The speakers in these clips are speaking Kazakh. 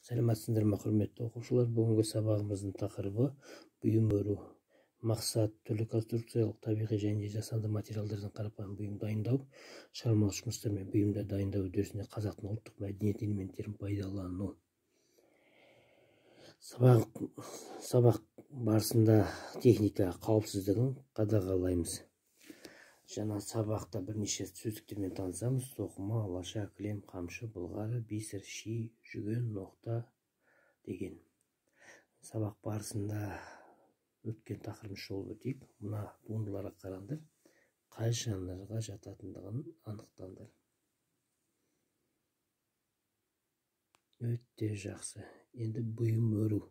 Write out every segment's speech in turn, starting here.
Саламатсыздарбы, құрметті оқушылар. Бүгінгі сабағымыздың тақырыбы бұйым өру. Мақсат түрлі конструкциялық, табиғи және жасанды материалдардан қарапайым бұйым дайындау. Шығармашылық жұмыстар мен бұйымдар дайындау үдерісінде қазақтың ұлттық мәдениет элементтерін пайдалану. Сабақ барысында техника қауіпсіздігін қадағалаймыз. Жаңа сабақта бірнеше сөздіктермен танысамыз. Тоқыма, алаша, кілем, қамшы, былғары, бисер, ши, жүген, ноқта деген. Сабақ барысында өткен тақырыбымыз жолып өтейік. Мына туындыларға қараңдар. Қай жанрға жататындығын анықтаңдар. Өте жақсы. Енді бұйым өру.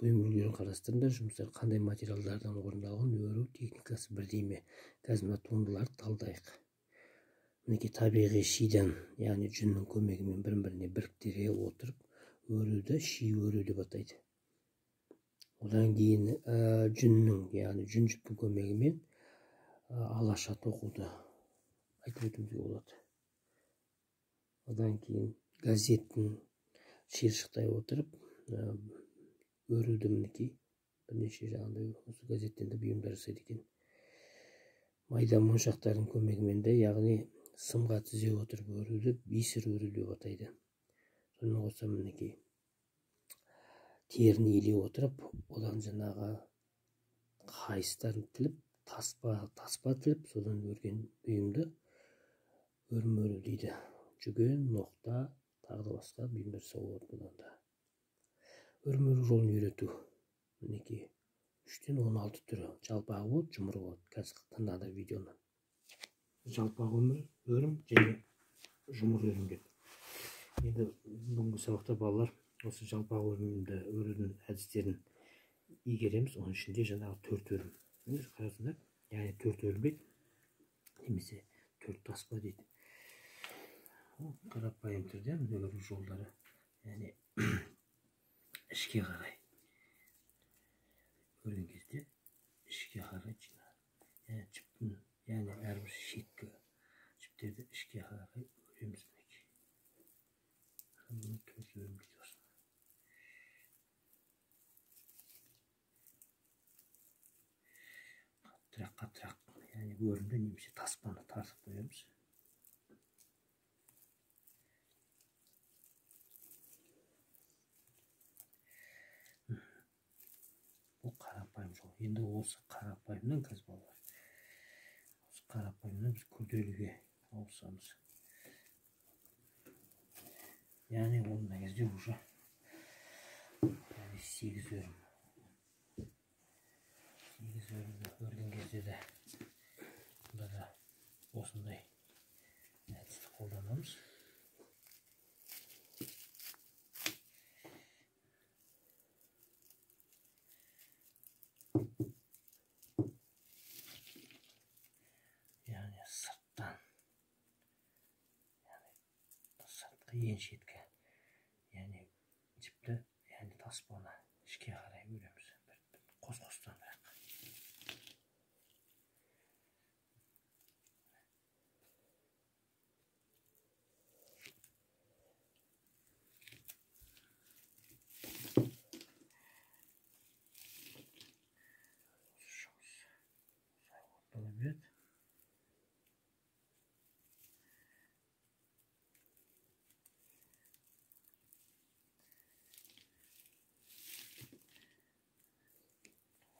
Бұйым өрулерін қарастырыңдар. Жұмыстар қандай материалдардан орындалған, өру техникасы бірдей ме? Қазір мына туындыларды талдайық. Мінекей табиғи шиден, яғни жүннің көмегімен бірін-біріне біріктіре отырып, өруді ши өру деп атайды. Одан кейін жүннің, яғни жүн жіптің көмегімен алаша тоқуды айтып өтуімізге болады. Одан кейін газеттің шиыршықтай отырып өруді мінекей бірнеше жағында осы газеттен де бұйымдар жасайды екен. Майда моншақтардың көмегімен де, яғни сымға тізе отырып өруді бисер өру деп атайды. Сонымен қоса мінекей теріні илей отырып, одан жаңағы қайыстарын тіліп, таспа тіліп, содан өрген бұйымды өрім өру дейді. Жүген, ноқта, тағы да басқа бұйымдар жасауға болады бұдан да. Өрім өру жолын үйрету. Мінекей 3-тен 16 түрі. Жалпағы болады, жұмыры болады. Қазір тыңдаңдар видеоны. Жалпағы өрім және жұмыр өрімдер. Енді бүгінгі сабақта балалар осы жалпағы өрімді өрудің әдістерін игереміз. Оның ішінде жаңағы 4 өрім. Қарасыңдар, яғни 4 өрбек немесе 4 таспа дейді. Қарапайым түрде өру жолдары, яғни ішке қарай өрген кезде ішке қарай жинап, жіптің, яғни әрбір шеткі жіптерді ішке қарай өреміз мінекей. Бұны 4 өрім дейді осыны. Қаттырақ, яғни өрімді немесе таспаны тартып қоямыз. Бұл қарапайым жол. Енді осы қарапайымнан қазір балалар. Осы қарапайымнан біз күрделіге ауысамыз. Яғни ондай кезде уже 8 өрім. 8 өрімді өрген кезде де бұнда да осындай әдісті қолданамыз. Яғни сырттан, сыртқы ең шеткі, яғни жіпті, яғни таспаны ішке қарай өреміз. Қос-қостан бірақ. Olabilir.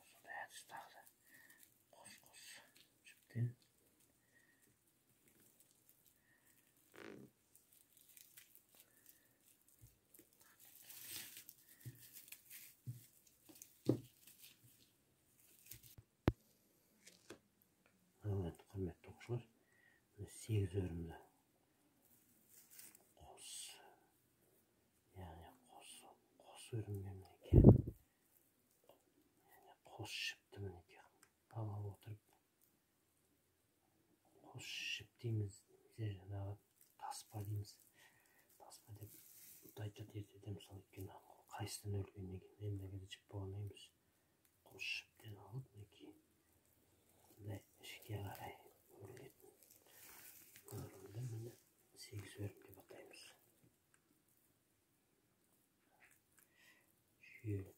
Osada әдіс тағы қос жіптен құрметті оқушылар, 8 өрімді қос өрімге мінекей, қос жіпті мінекей ала отырып, қос жіп дейміз, жаңағы таспа дейміз. Таспа деп айтады ертеде, мысалы өйткені қайыстан өргеннен кейін мына жіп болғаннан кейін біз қос жіптен алып мінекей бұндай ішке қарай өрілетін өрімді міне 8 өрім деп атаймыз. Şöyle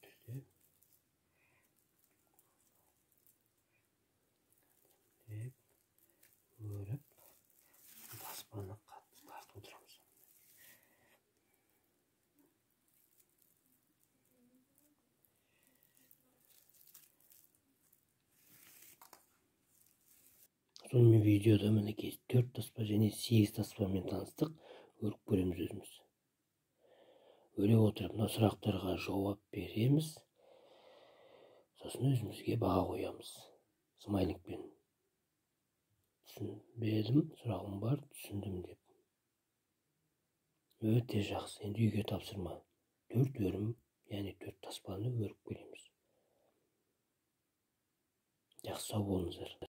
örüp taspаны қатты тартып отырамыз. Сонымен видеода мінекей 4 таспа және 8 таспамен таныстық, өріп көреміз өзіміз. Өре отырып мына сұрақтарға жауап береміз. Сосын өзімізге баға қоямыз. Смайликпен. Түсінбедім, сұрағым бар, түсіндім деп. Өте жақсы. Енді үйге тапсырма. 4 өрім, яғни 4 таспаны өріп көреміз. Жақсы, сау болыңыздар.